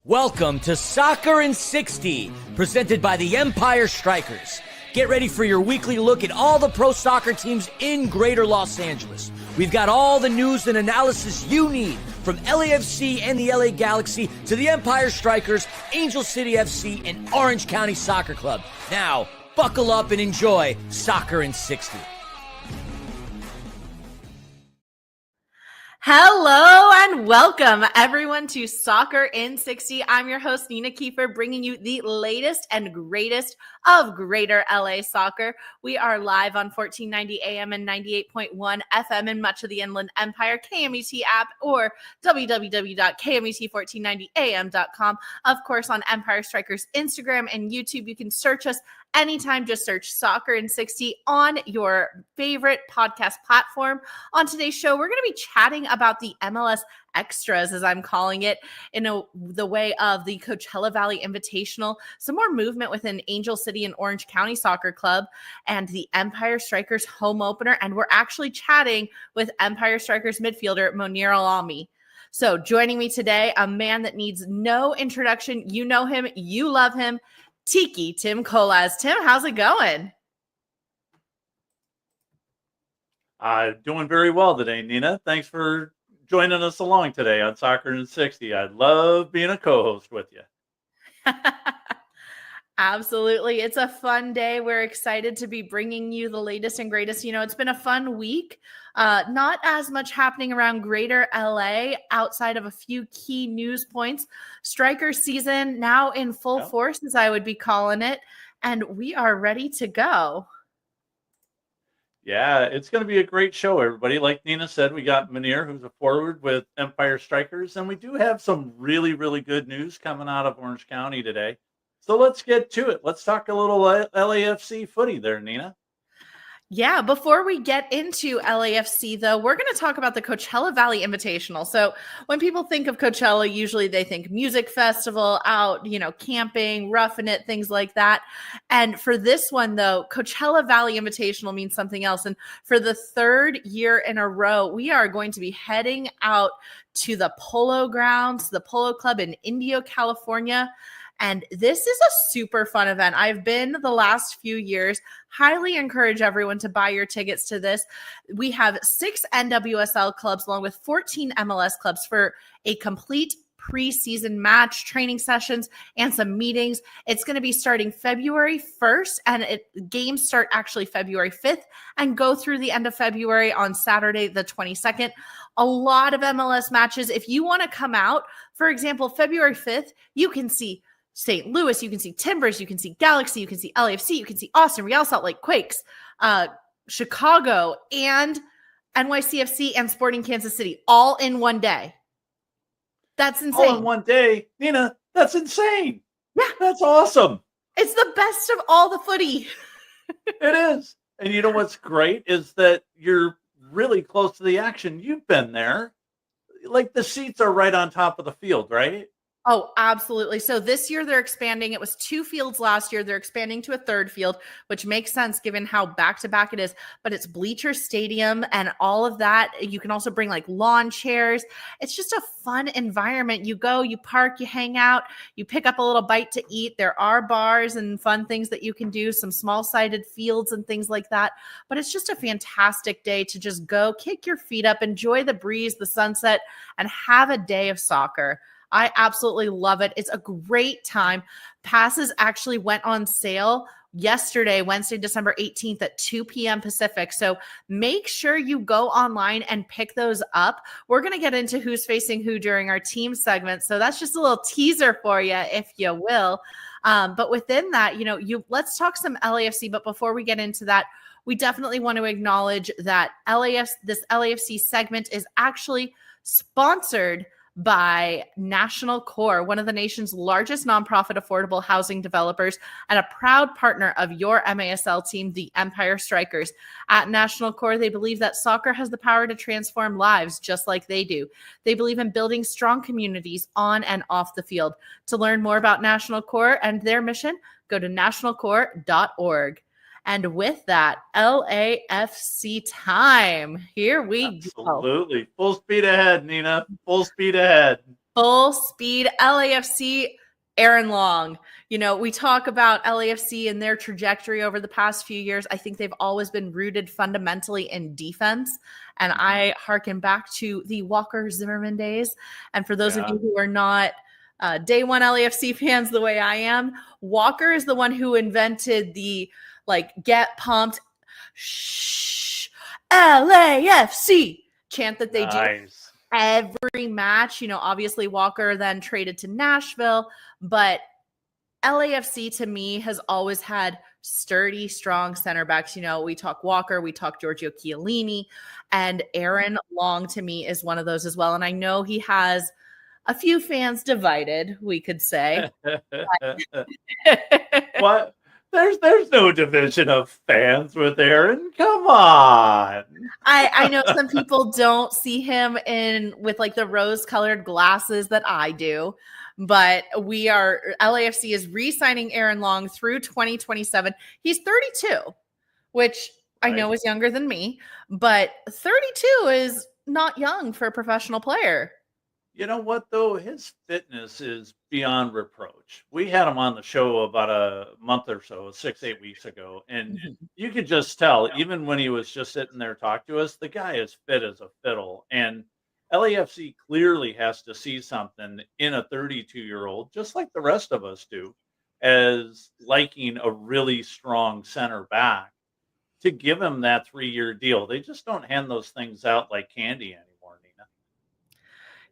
Welcome to Soccer in 60, presented by the Empire Strykers. Get ready for your weekly look at all the pro soccer teams in Greater Los Angeles. We've got all the news and analysis you need, from LAFC and the LA Galaxy to the Empire Strykers, Angel City FC, and Orange County Soccer Club. Now, buckle up and enjoy Soccer in 60. Hello and welcome everyone to Soccer in 60. I'm your host, Nina Kiefer, bringing you the latest and greatest of Greater LA soccer. We are live on 1490 AM and 98.1 FM in much of the Inland Empire, KMET app, or www.kmet1490am.com. Of course, on Empire Strykers Instagram and YouTube, you can search us anytime. Just search Soccer in 60 on your favorite podcast platform. On today's show, we're going to be chatting about the MLS Extras, as I'm calling it, in the way of the Coachella Valley Invitational, some more movement within Angel City and Orange County Soccer Club, and the Empire Strykers home opener. And we're actually chatting with Empire Strykers midfielder Mounir Alami. So joining me today, a man that needs no introduction. You know him, you love him, Tiki Tim Colas. Tim, how's it going? Doing very well today, Nina. Thanks for joining us along today on Soccer in 60. I love being a co-host with you. Absolutely. It's a fun day. We're excited to be bringing you the latest and greatest. You know, it's been a fun week. Not as much happening around Greater LA outside of a few key news points. Striker season now in full force, as I would be calling it, and we are ready to go. Yeah, it's going to be a great show, everybody. Like Nina said, we got Mounir, who's a forward with Empire Strykers, and we do have some really, really good news coming out of Orange County today. So let's get to it. Let's talk a little LAFC footy there, Nina. Yeah, before we get into LAFC, though, we're going to talk about the Coachella Valley Invitational. So when people think of Coachella, usually they think music festival, out, camping, roughing it, things like that. And for this one, though, Coachella Valley Invitational means something else. And for the third year in a row, we are going to be heading out to the Polo Grounds, the Polo Club in Indio, California. And this is a super fun event. I've been the last few years. Highly encourage everyone to buy your tickets to this. We have 6 NWSL clubs along with 14 MLS clubs for a complete preseason match, training sessions, and some meetings. It's going to be starting February 1st, and games start actually February 5th and go through the end of February on Saturday, the 22nd. A lot of MLS matches. If you want to come out, for example, February 5th, you can see St. Louis, you can see Timbers, you can see Galaxy, you can see LAFC, you can see Austin, Real Salt Lake Quakes, Chicago, and NYCFC and Sporting Kansas City all in one day. That's insane. All in one day? Nina, that's insane. Yeah. That's awesome. It's the best of all the footy. It is. And you know what's great is that you're really close to the action. You've been there. Like, the seats are right on top of the field, right? Oh, absolutely. So this year they're expanding. It was 2 fields last year. They're expanding to a 3rd field, which makes sense given how back-to-back it is. But it's bleacher stadium and all of that. You can also bring like lawn chairs. It's just a fun environment. You go, you park, you hang out, you pick up a little bite to eat. There are bars and fun things that you can do, some small-sided fields and things like that. But it's just a fantastic day to just go, kick your feet up, enjoy the breeze, the sunset, and have a day of soccer. I absolutely love it. It's a great time. Passes actually went on sale yesterday, Wednesday, December 18th at 2 p.m. Pacific. So make sure you go online and pick those up. We're going to get into who's facing who during our team segment. So that's just a little teaser for you, if you will. But within that, let's talk some LAFC. But before we get into that, we definitely want to acknowledge that this LAFC segment is actually sponsored by National Core, one of the nation's largest nonprofit affordable housing developers and a proud partner of your MASL team, the Empire Strykers. At National Core, they believe that soccer has the power to transform lives just like they do. They believe in building strong communities on and off the field. To learn more about National Core and their mission, go to nationalcore.org. And with that, LAFC time. Here we go. Absolutely. Full speed ahead, Nina. Full speed ahead. Full speed LAFC, Aaron Long. We talk about LAFC and their trajectory over the past few years. I think they've always been rooted fundamentally in defense. And I hearken back to the Walker Zimmerman days. And for those of you who are not day one LAFC fans the way I am, Walker is the one who invented the get pumped, shh, LAFC chant that they do every match. Obviously Walker then traded to Nashville, but LAFC to me has always had sturdy, strong center backs. We talk Walker, we talk Giorgio Chiellini, and Aaron Long to me is one of those as well. And I know he has a few fans divided, we could say. What? There's no division of fans with Aaron. Come on. I know some people don't see him with the rose-colored glasses that I do. But LAFC is re-signing Aaron Long through 2027. He's 32, which I know is younger than me, but 32 is not young for a professional player. You know what, though? His fitness is beyond reproach. We had him on the show about a month or so, 6-8 weeks ago, and you could just tell, even when he was just sitting there talking to us, the guy is fit as a fiddle. And LAFC clearly has to see something in a 32-year-old, just like the rest of us do, as liking a really strong center back to give him that 3-year deal. They just don't hand those things out like candy anymore, Nina.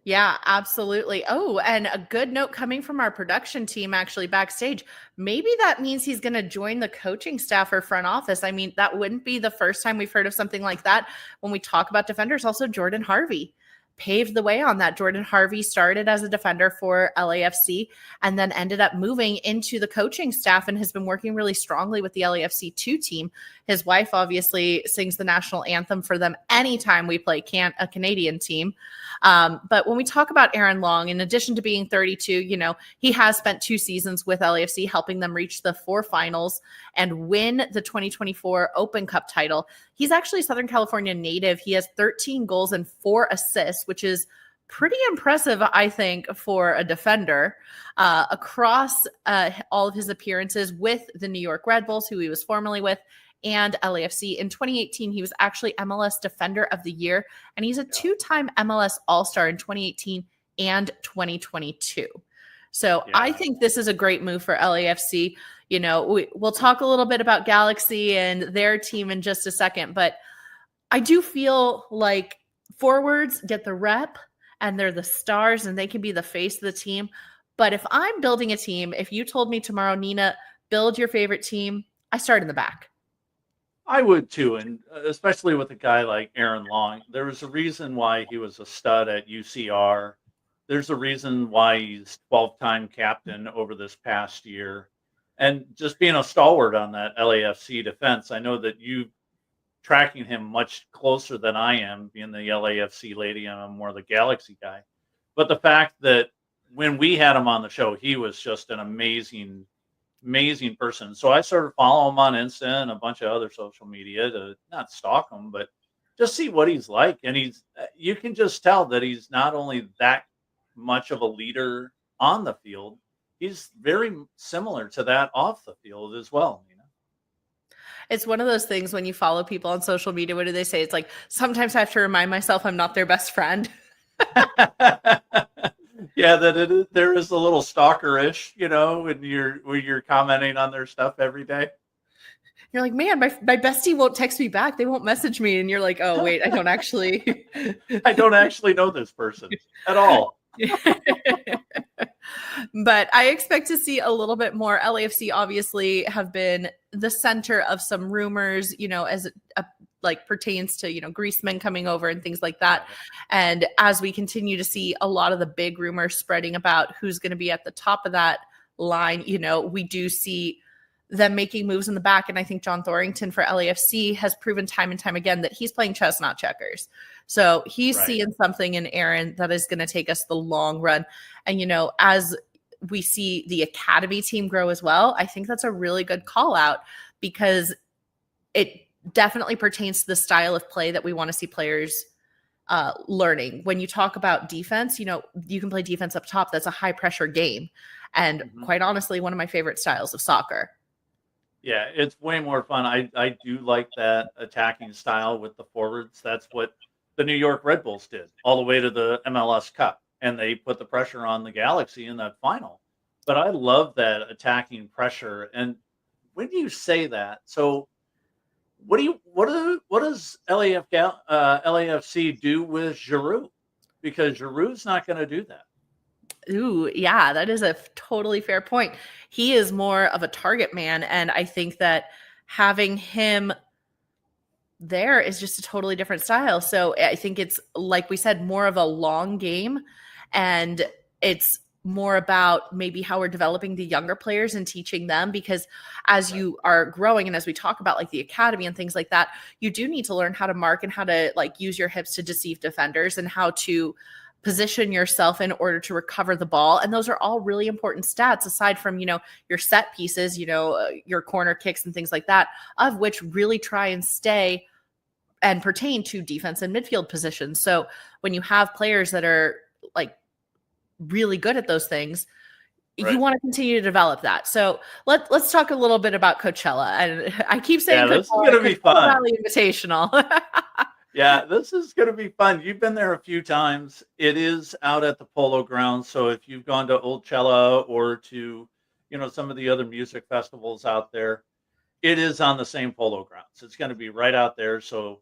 Yeah, absolutely. Oh, and a good note coming from our production team actually backstage. Maybe that means he's going to join the coaching staff or front office. I mean, that wouldn't be the first time we've heard of something like that. When we talk about defenders, also Jordan Harvey paved the way on that. Jordan Harvey started as a defender for LAFC and then ended up moving into the coaching staff and has been working really strongly with the LAFC 2 team. His wife obviously sings the national anthem for them anytime we play a Canadian team. But when we talk about Aaron Long, in addition to being 32, he has spent 2 seasons with LAFC, helping them reach the 4 finals and win the 2024 Open Cup title. He's actually a Southern California native. He has 13 goals and 4 assists, which is pretty impressive, I think, for a defender across all of his appearances with the New York Red Bulls, who he was formerly with, and LAFC. In 2018, he was actually MLS Defender of the Year, and he's a 2-time MLS All-Star in 2018 and 2022. So I think this is a great move for LAFC. We'll talk a little bit about Galaxy and their team in just a second, but I do feel like forwards get the rep and they're the stars and they can be the face of the team. But if I'm building a team, if you told me tomorrow, Nina, build your favorite team, I start in the back. I would too, and especially with a guy like Aaron Long. There was a reason why he was a stud at UCR. There's a reason why he's 12-time captain over this past year. And just being a stalwart on that LAFC defense, I know that you tracking him much closer than I am, being the LAFC lady, and I'm more the Galaxy guy. But the fact that when we had him on the show, he was just an amazing person. So I started following him on Insta and a bunch of other social media to not stalk him, but just see what he's like. And you can just tell that he's not only that much of a leader on the field, he's very similar to that off the field as well. It's one of those things when you follow people on social media, what do they say? It's like, sometimes I have to remind myself I'm not their best friend. Yeah, there is a little stalker-ish, when you're commenting on their stuff every day. You're like, man, my bestie won't text me back. They won't message me. And you're like, oh, wait, I don't actually know this person at all. But I expect to see a little bit more. LAFC obviously have been the center of some rumors, as it pertains to, Griezmann coming over and things like that. And as we continue to see a lot of the big rumors spreading about who's going to be at the top of that line, we do see them making moves in the back. And I think John Thorrington for LAFC has proven time and time again that he's playing chess, not checkers. So he's seeing something in Aaron that is going to take us the long run. And, as we see the academy team grow as well, I think that's a really good call out because it definitely pertains to the style of play that we want to see players learning. When you talk about defense, you can play defense up top. That's a high pressure game. And quite honestly, one of my favorite styles of soccer. Yeah, it's way more fun. I do like that attacking style with the forwards. That's what the New York Red Bulls did all the way to the MLS Cup. And they put the pressure on the Galaxy in that final. But I love that attacking pressure. And when you say that, so what does LAFC do with Giroud? Because Giroud's not going to do that. Ooh, yeah, that is a totally fair point. He is more of a target man, and I think that having him there is just a totally different style. So I think it's, like we said, more of a long game, and it's more about maybe how we're developing the younger players and teaching them, because as you are growing and as we talk about like the academy and things like that, you do need to learn how to mark and how to like use your hips to deceive defenders and how to position yourself in order to recover the ball. And those are all really important stats aside from, your set pieces, your corner kicks and things like that, of which really try and stay and pertain to defense and midfield positions. So when you have players that are like really good at those things, Right. You want to continue to develop that. So let's talk a little bit about Coachella. And I keep saying this is going to be fun. Valley Invitational. Yeah, this is going to be fun. You've been there a few times. It is out at the Polo Grounds. So if you've gone to Oldchella or to, some of the other music festivals out there, it is on the same Polo Grounds. It's going to be right out there. So,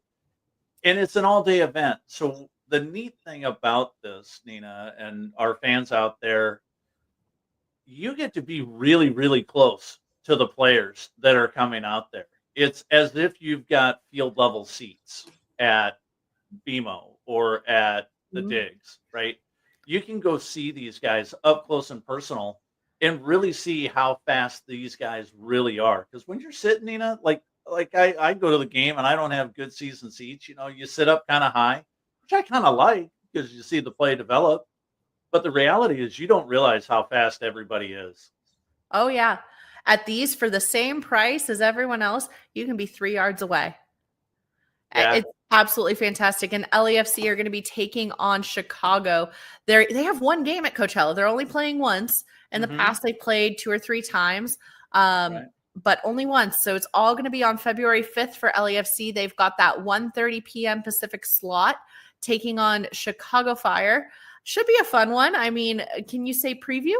and it's an all-day event. So the neat thing about this, Nina, and our fans out there, you get to be really, really close to the players that are coming out there. It's as if you've got field level seats at BMO or at the Digs, right? You can go see these guys up close and personal and really see how fast these guys really are. Because when you're sitting, Nina, like I go to the game and I don't have good season seats. You sit up kind of high, which I kind of like because you see the play develop. But the reality is you don't realize how fast everybody is. Oh, yeah. At these, for the same price as everyone else, you can be 3 yards away. Yeah. It's absolutely fantastic. And LAFC are going to be taking on Chicago. They have one game at Coachella. They're only playing once. In the past, they played 2 or 3 times, but only once. So it's all going to be on February 5th for LAFC. They've got that 1:30 p.m. Pacific slot taking on Chicago Fire. Should be a fun one. I mean, can you say preview?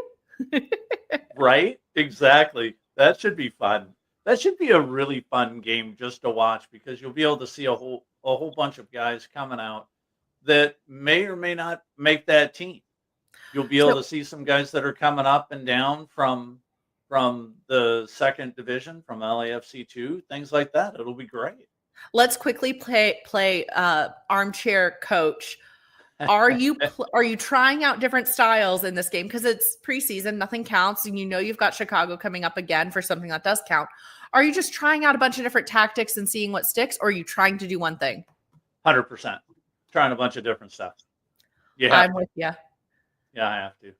Right? Exactly. That should be fun. That should be a really fun game just to watch because you'll be able to see a whole bunch of guys coming out that may or may not make that team. You'll be able to see some guys that are coming up and down from the second division, from LAFC 2, things like that. It'll be great. Let's quickly play armchair coach. Are you trying out different styles in this game? Because it's preseason, nothing counts, and you've got Chicago coming up again for something that does count. Are you just trying out a bunch of different tactics and seeing what sticks, or are you trying to do one thing? 100%. Trying a bunch of different stuff. I'm with you. Yeah, I have to.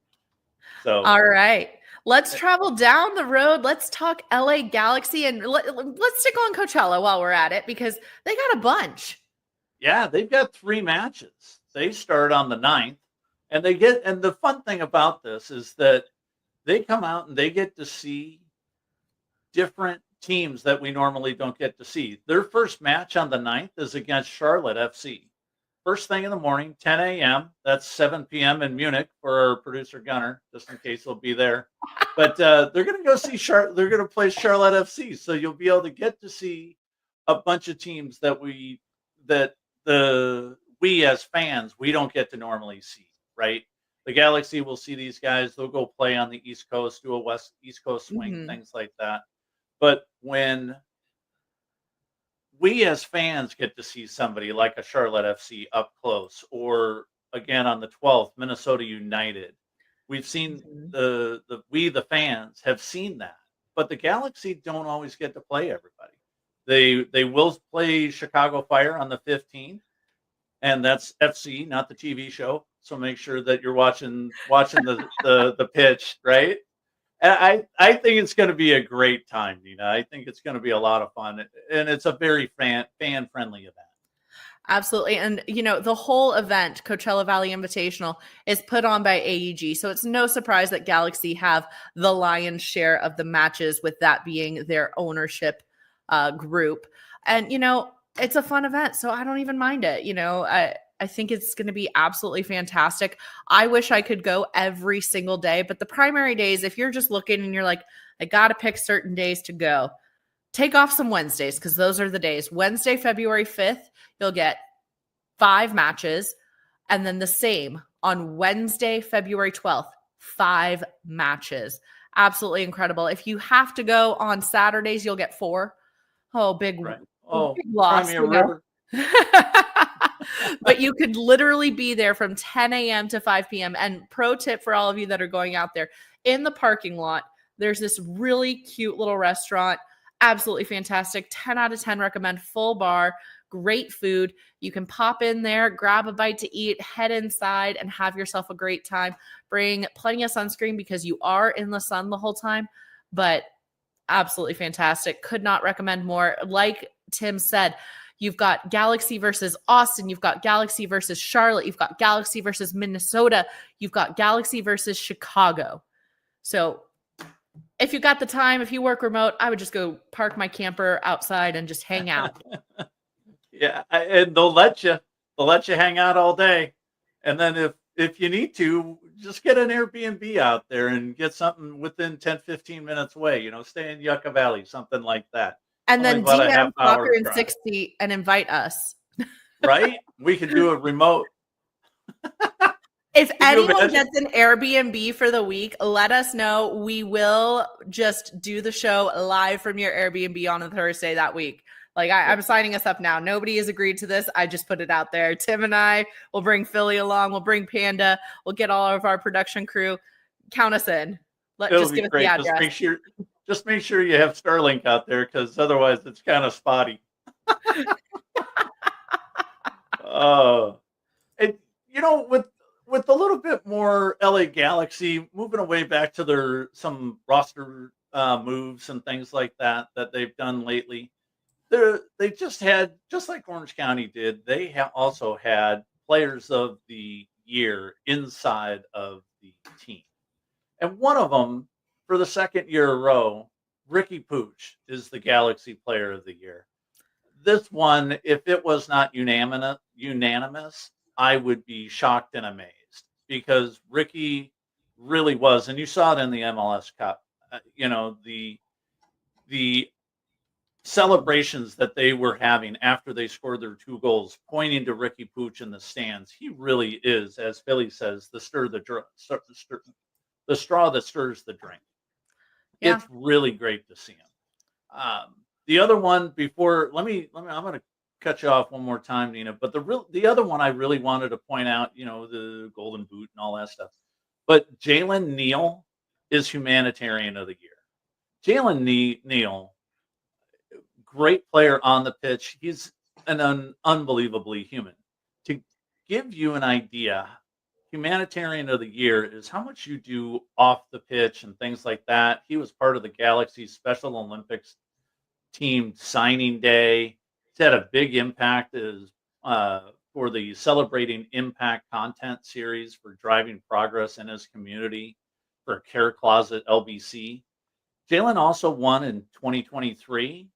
So all right. Let's travel down the road. Let's talk LA Galaxy, and let's stick on Coachella while we're at it because they got a bunch. Yeah, they've got 3 matches. They start on the 9th, and the fun thing about this is that they come out and they get to see different teams that we normally don't get to see. Their first match on the 9th is against Charlotte FC. First thing in the morning, 10 a.m. That's 7 p.m. in Munich for our producer Gunnar, just in case he'll be there. But they're going to go see They're going to play Charlotte FC, so you'll be able to get to see a bunch of teams that we as fans, we don't get to normally see, right? The Galaxy will see these guys. They'll go play on the East Coast, do a East Coast swing, things like that. But when we as fans get to see somebody like a Charlotte FC up close, or again on the 12th, Minnesota United, we've seen the fans have seen that. But the Galaxy don't always get to play everybody. They will play Chicago Fire on the 15th. And that's FC, not the TV show. So make sure that you're watching the pitch, right? And I think it's going to be a great time, Nina. I think it's going to be a lot of fun, and it's a very fan friendly event. Absolutely. And, the whole event, Coachella Valley Invitational, is put on by AEG. So it's no surprise that Galaxy have the lion's share of the matches, with that being their ownership group. And, it's a fun event, so I don't even mind it. I think it's going to be absolutely fantastic. I wish I could go every single day, but the primary days, if you're just looking and you're like, I got to pick certain days to go, take off some Wednesdays, because those are the days. Wednesday, February 5th, you'll get 5 matches. And then the same on Wednesday, February 12th, 5 matches. Absolutely incredible. If you have to go on Saturdays, you'll get 4. Oh, big, Right. big loss. River. But you could literally be there from 10 a.m. to 5 p.m. And pro tip for all of you that are going out there, in the parking lot, there's this really cute little restaurant. Absolutely fantastic. 10 out of 10 recommend. Full bar, great food. You can pop in there, grab a bite to eat, head inside, and have yourself a great time. Bring plenty of sunscreen, because you are in the sun the whole time, but absolutely fantastic. Could not recommend more. Like Tim said, you've got Galaxy versus Austin. You've got Galaxy versus Charlotte. You've got Galaxy versus Minnesota. You've got Galaxy versus Chicago. So if you got the time, if you work remote, I would just go park my camper outside and just hang out. Yeah, and they'll let you hang out all day. And then if you need to, just get an Airbnb out there and get something within 10, 15 minutes away, stay in Yucca Valley, something like that. And then Only about a DM half hour Soccer in drive. 60 and invite us. Right? We can do a remote. If Can you anyone imagine? gets an Airbnb for the week, let us know. We will just do the show live from your Airbnb on a Thursday that week. Like, I'm signing us up now. Nobody has agreed to this. I just put it out there. Tim and I will bring Philly along. We'll bring Panda. We'll get all of our production crew. Count us in. It'll Just be give us great. the address. Just make sure you have Starlink out there, because otherwise it's kind of spotty. Oh, and with a little bit more LA Galaxy moving away back to some roster moves and things like that they've done lately. They just had, just like Orange County did, they also had players of the year inside of the team. And one of them, for the second year in a row, Ricky Pooch is the Galaxy Player of the Year. This one, if it was not unanimous, I would be shocked and amazed, because Ricky really was, and you saw it in the MLS Cup. The celebrations that they were having after they scored their 2 goals, pointing to Ricky Pooch in the stands. He really is, as Philly says, the straw that stirs the drink. Yeah. It's really great to see him. The other one, before I'm going to cut you off one more time, Nina. But the other one I really wanted to point out, the Golden Boot and all that stuff. But Jalen Neal is Humanitarian of the Year. Jalen Neal, great player on the pitch. He's an unbelievably human. To give you an idea, Humanitarian of the Year is how much you do off the pitch and things like that. He was part of the Galaxy Special Olympics team signing day. He's had a big impact for the Celebrating Impact content series for driving progress in his community for Care Closet LBC. Jalen also won in 2023.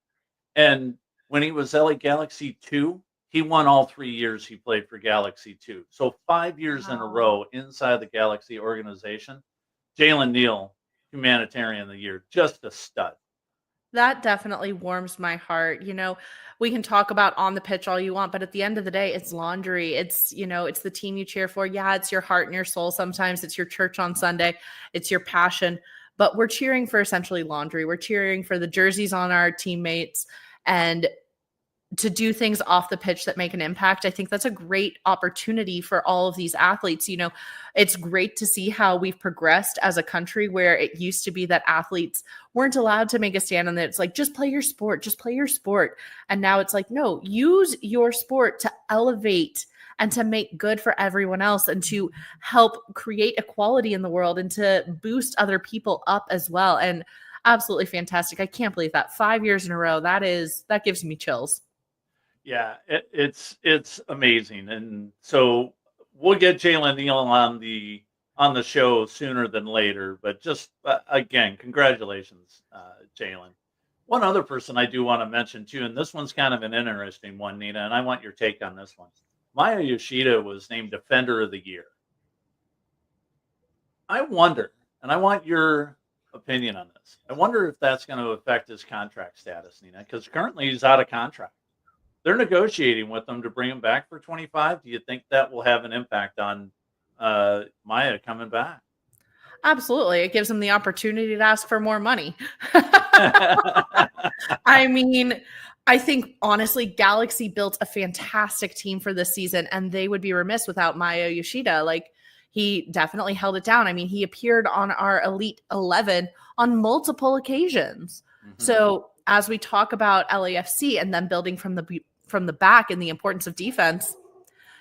And when he was LA Galaxy 2, he won all 3 years he played for Galaxy 2. So 5 years in a row inside the Galaxy organization. Jalen Neal, Humanitarian of the Year, just a stud. That definitely warms my heart. We can talk about on the pitch all you want, but at the end of the day, it's laundry. It's, it's the team you cheer for. Yeah, it's your heart and your soul. Sometimes it's your church on Sunday. It's your passion. But we're cheering for essentially laundry. We're cheering for the jerseys on our teammates and to do things off the pitch that make an impact. I think that's a great opportunity for all of these athletes. It's great to see how we've progressed as a country, where it used to be that athletes weren't allowed to make a stand on it. It's like, just play your sport, just play your sport. And now it's like, no, use your sport to elevate and to make good for everyone else and to help create equality in the world and to boost other people up as well. And absolutely fantastic. I can't believe that 5 years in a row, that gives me chills. Yeah, it's amazing, and so we'll get Jalen Neal on the show sooner than later. But just again, congratulations, Jalen. One other person I do want to mention too, and this one's kind of an interesting one, Nina, and I want your take on this one. Maya Yoshida was named Defender of the Year. I wonder, and I want your opinion on this. I wonder if that's going to affect his contract status, Nina, because currently he's out of contract. They're negotiating with them to bring him back for 25. Do you think that will have an impact on Maya coming back? Absolutely. It gives them the opportunity to ask for more money. I mean, I think honestly, Galaxy built a fantastic team for this season, and they would be remiss without Maya Yoshida. Like, he definitely held it down. I mean, he appeared on our Elite 11 on multiple occasions. Mm-hmm. So as we talk about LAFC and then building from the back and the importance of defense,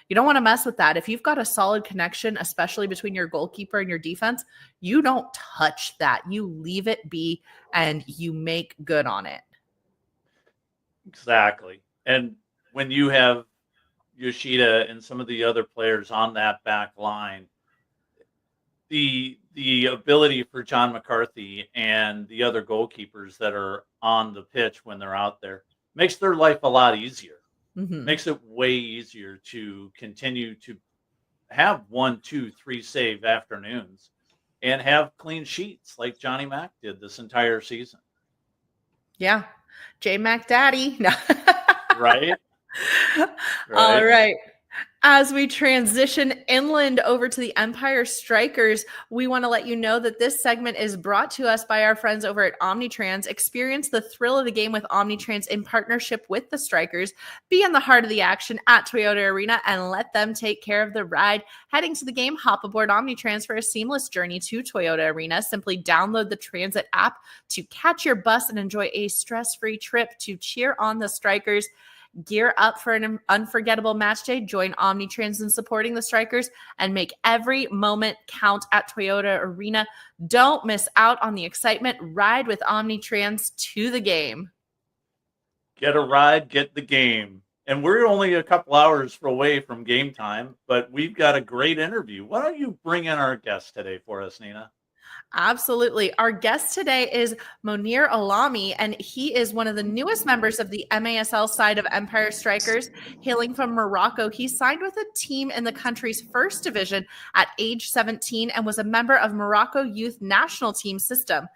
you don't want to mess with that. If you've got a solid connection, especially between your goalkeeper and your defense, you don't touch that. You leave it be and you make good on it. Exactly. And when you have Yoshida and some of the other players on that back line, the ability for John McCarthy and the other goalkeepers that are on the pitch when they're out there makes their life a lot easier. Mm-hmm. Makes it way easier to continue to have 1, 2, 3 save afternoons and have clean sheets like Johnny Mac did this entire season. Yeah. J Mac Daddy. No. Right? All right. As we transition inland over to the Empire Strykers, we want to let you know that this segment is brought to us by our friends over at Omnitrans. Experience the thrill of the game with Omnitrans in partnership with the Strykers. Be in the heart of the action at Toyota Arena and let them take care of the ride. Heading to the game, hop aboard Omnitrans for a seamless journey to Toyota Arena. Simply download the Transit app to catch your bus and enjoy a stress-free trip to cheer on the Strykers. Gear up for an unforgettable match day. Join Omnitrans in supporting the Strykers and make every moment count at Toyota Arena. Don't miss out on the excitement. Ride with Omnitrans to the game. Get a ride, get the game. And we're only a couple hours away from game time, but we've got a great interview. Why don't you bring in our guest today for us, Nina? Absolutely. Our guest today is Mounir Alami, and he is one of the newest members of the MASL side of Empire Strykers. Hailing from Morocco, he signed with a team in the country's first division at age 17 and was a member of Morocco youth national team system.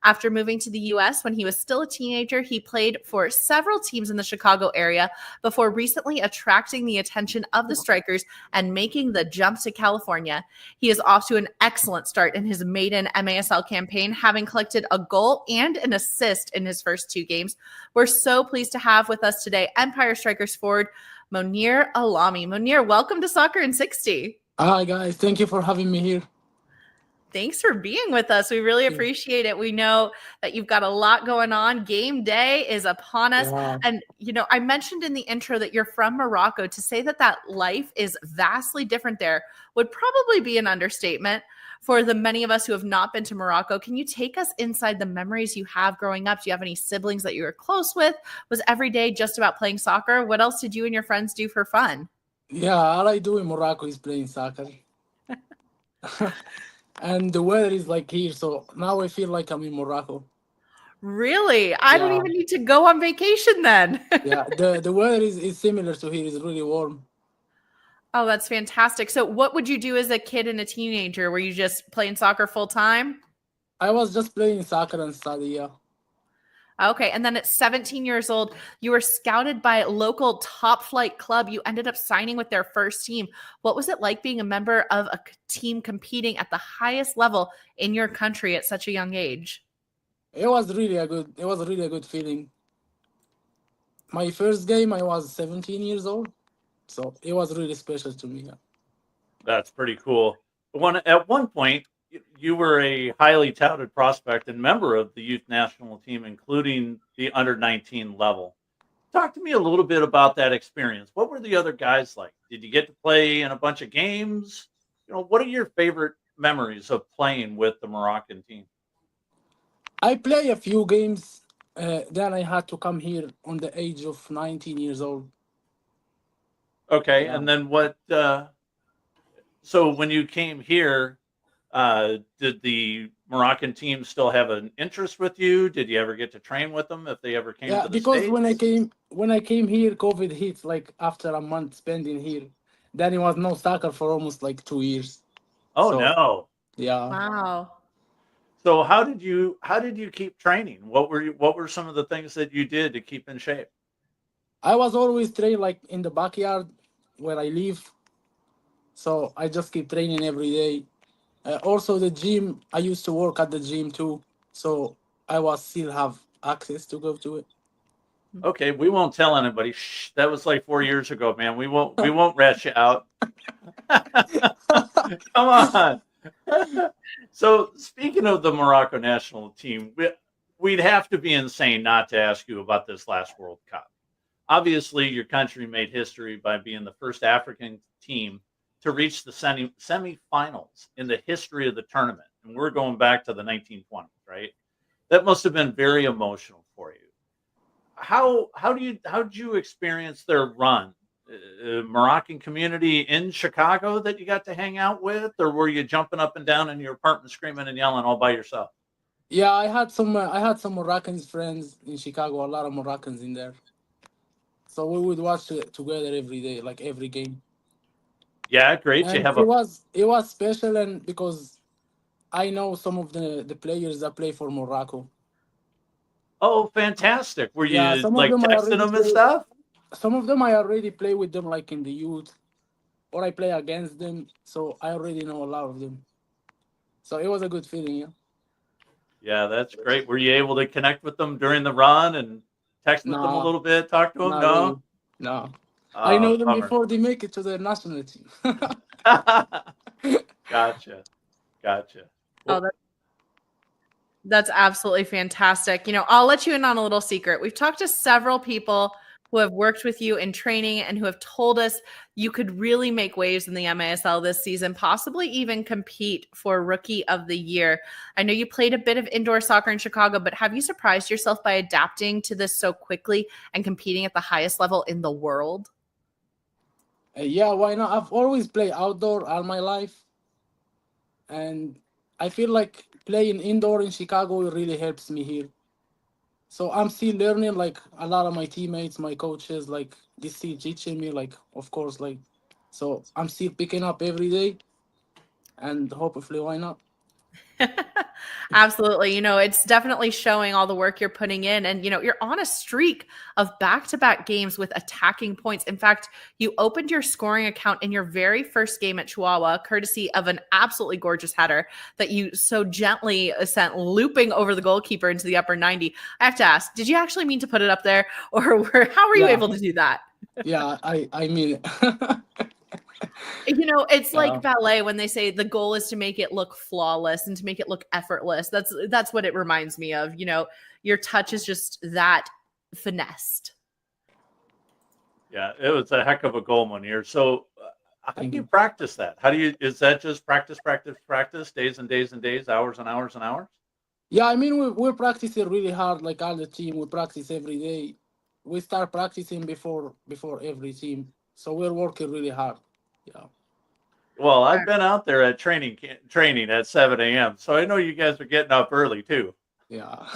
After moving to the U.S. when he was still a teenager, he played for several teams in the Chicago area before recently attracting the attention of the Strykers and making the jump to California. He is off to an excellent start in his maiden MASL campaign, having collected a goal and an assist in his first 2 games. We're so pleased to have with us today Empire Strykers forward Mounir Alami. Mounir, welcome to Soccer in 60. Hi, guys. Thank you for having me here. Thanks for being with us. We really appreciate it. We know that you've got a lot going on. Game day is upon us. Yeah. And, I mentioned in the intro that you're from Morocco. To say that life is vastly different there would probably be an understatement for the many of us who have not been to Morocco. Can you take us inside the memories you have growing up? Do you have any siblings that you were close with? Was every day just about playing soccer? What else did you and your friends do for fun? Yeah, all I do in Morocco is playing soccer. And the weather is like here, so now I feel like I'm in Morocco. Really? I don't even need to go on vacation then. Yeah, the weather is similar to here. It's really warm. Oh, that's fantastic. So what would you do as a kid and a teenager? Were you just playing soccer full time? I was just playing soccer and study, yeah. Okay. And then at 17 years old, you were scouted by a local top flight club. You ended up signing with their first team. What was it like being a member of a team competing at the highest level in your country at such a young age? It was really a good feeling. My first game, I was 17 years old, so it was really special to me. Yeah. That's pretty cool. At one point, you were a highly touted prospect and member of the youth national team, including the under-19 level. Talk to me a little bit about that experience. What were the other guys like? Did you get to play in a bunch of games? What are your favorite memories of playing with the Moroccan team? I play a few games. Then I had to come here on the age of 19 years old. Okay, Yeah. and then what? So when you came here, did the Moroccan team still have an interest with you? Did you ever get to train with them if they ever came Yeah, to the because States? when I came here, COVID hit like after a month spending here. Then it was no soccer for almost like 2 years. Oh So no. yeah, Wow. So how did you keep training? What were some of the things that you did to keep in shape? I was always train like in the backyard where I live. So I just keep training every day. Also the gym, I used to work at the gym too. So I was still have access to go to it. Okay, we won't tell anybody. Shh, that was like 4 years ago, man. We won't rat you out. Come on. So speaking of the Morocco national team, we'd have to be insane not to ask you about this last World Cup. Obviously, your country made history by being the first African team to reach the semifinals in the history of the tournament. And we're going back to the 1920s, right? That must have been very emotional for you. How did you experience their run? Moroccan community in Chicago that you got to hang out with, or were you jumping up and down in your apartment screaming and yelling all by yourself? Yeah, I had some Moroccans friends in Chicago, a lot of Moroccans in there. So we would watch it together every day, like every game. Yeah, great. You And have a it was special and because I know some of the players that play for Morocco. oh, fantastic. Were Yeah, you like texting them and stuff? some of them I already play with them like in the youth or I play against them. So I already know a lot of them. So it was a good feeling, yeah. Yeah, that's great. Were you able to connect with them during the run and text with them a Nah, little bit, talk to them? not No. really. No. I Oh, know them bummer. before they make it to the national team. Gotcha. Gotcha. Oh, Well, that's absolutely fantastic. I'll let you in on a little secret. We've talked to several people who have worked with you in training and who have told us you could really make waves in the MASL this season, possibly even compete for Rookie of the Year. I know you played a bit of indoor soccer in Chicago, but have you surprised yourself by adapting to this so quickly and competing at the highest level in the world? Yeah, why not? I've always played outdoor all my life. And I feel like playing indoor in Chicago really helps me here. So I'm still learning. Like a lot of my teammates, my coaches, like they still teaching me. Like of course, like so I'm still picking up every day, and hopefully, why not? Absolutely. It's definitely showing all the work you're putting in. And, you're on a streak of back-to-back games with attacking points. In fact, you opened your scoring account in your very first game at Chihuahua, courtesy of an absolutely gorgeous header that you so gently sent looping over the goalkeeper into the upper 90. I have to ask, did you actually mean to put it up there? Or how were you Yeah, able to do that? yeah. I mean it. It's like Yeah, ballet when they say the goal is to make it look flawless and to make it look effortless. That's what it reminds me of. Your touch is just that finessed. yeah, it was a heck of a goal, Mounir. So, how do thank you you. practice that? Is that just practice, practice, practice, days and days and days, hours and hours and hours? Yeah, I mean we're practicing really hard. Like all the team, we practice every day. We start practicing before every team, so we're working really hard. Yeah. Well, I've been out there at training at 7 a.m., so I know you guys are getting up early too. Yeah.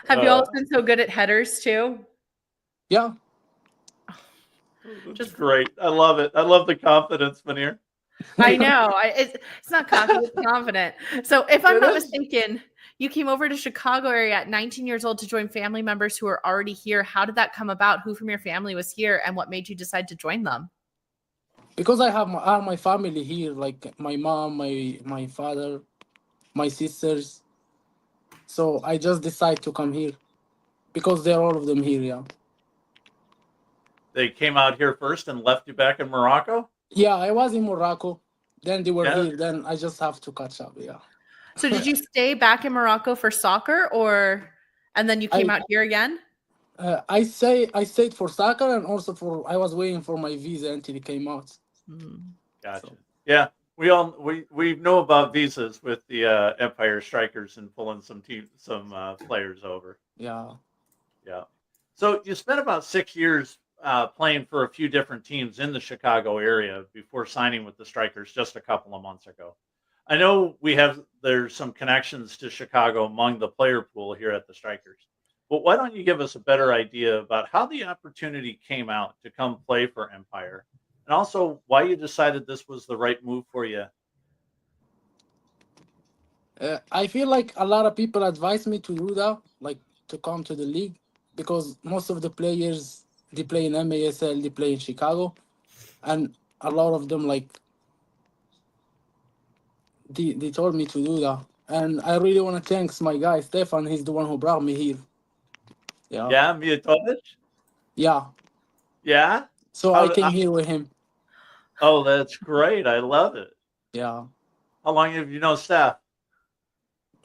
Have you Uh, always been so good at headers too? Yeah. that's Just great. I love it. I love the confidence, Mounir. I know. It's not cocky, it's confident. So if I'm It not is. mistaken, you came over to Chicago area at 19 years old to join family members who are already here. How did that come about? Who from your family was here and what made you decide to join them? Because I have all my family here, like my mom, my father, my sisters. So I just decide to come here because they're all of them here. Yeah. They came out here first and left you back in Morocco. Yeah, I was in Morocco. Then they were Yeah. here. Then I just have to catch up. Yeah. So did you stay back in Morocco for soccer and then you came I out here again? I stayed for soccer and also for I was waiting for my visa until it came out. Gotcha. So Yeah, we know about visas with the Empire Strykers and pulling some players over. yeah. Yeah. So you spent about 6 years playing for a few different teams in the Chicago area before signing with the Strikers just a couple of months ago. I know there's some connections to Chicago among the player pool here at the Strikers, but why don't you give us a better idea about how the opportunity came out to come play for Empire, and also why you decided this was the right move for you? I feel like a lot of people advise me to do that, like to come to the league, because most of the players, they play in MASL, they play in Chicago, and a lot of them like they told me to do that, and I really want to thanks my guy Stefan. He's the one who brought me here. Yeah, Mijatovic? Yeah. Yeah. So I came here with him. Oh, that's great! I love it. Yeah. How long have you known Steph?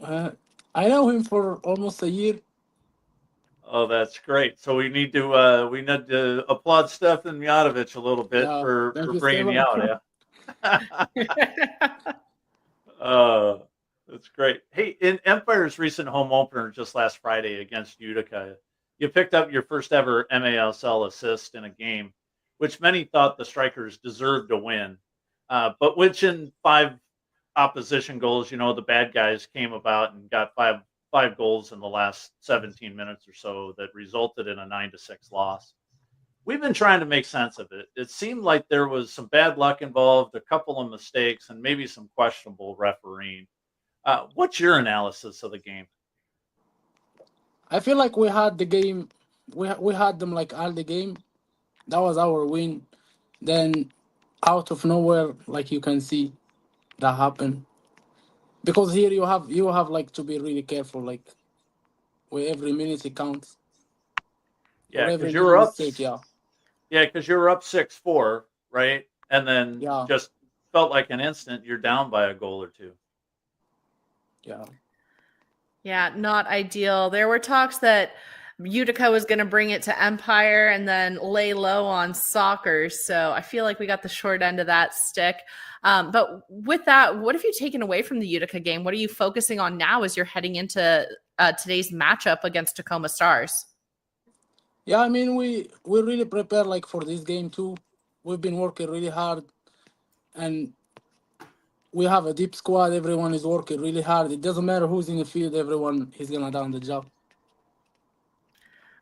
I know him for almost a year. Oh, that's great. So we need to applaud Stefan Mijatovic a little bit for bringing you out. Yeah. That's great. Hey, in Empire's recent home opener just last Friday against Utica, you picked up your first ever MASL assist in a game, which many thought the Strikers deserved to win, but which in 5 opposition goals, the bad guys came about and got five goals in the last 17 minutes or so that resulted in a 9-6 loss. We've been trying to make sense of it. It seemed like there was some bad luck involved, a couple of mistakes, and maybe some questionable refereeing. What's your analysis of the game? I feel like we had the game, we had them like all the game. That was our win. Then out of nowhere, like you can see, that happened. Because here you have like to be really careful, like where every minute it counts. Yeah, because you were up. Yeah, because you were up 6-4, right? And then just felt like an instant you're down by a goal or two. Yeah. Yeah, not ideal. There were talks that Utica was going to bring it to Empire and then lay low on Soccer. So I feel like we got the short end of that stick. But with that, what have you taken away from the Utica game? What are you focusing on now as you're heading into today's matchup against Tacoma Stars? Yeah, I mean, we really prepared like for this game too. We've been working really hard, and we have a deep squad. Everyone is working really hard. It doesn't matter who's in the field. Everyone is gonna do the job.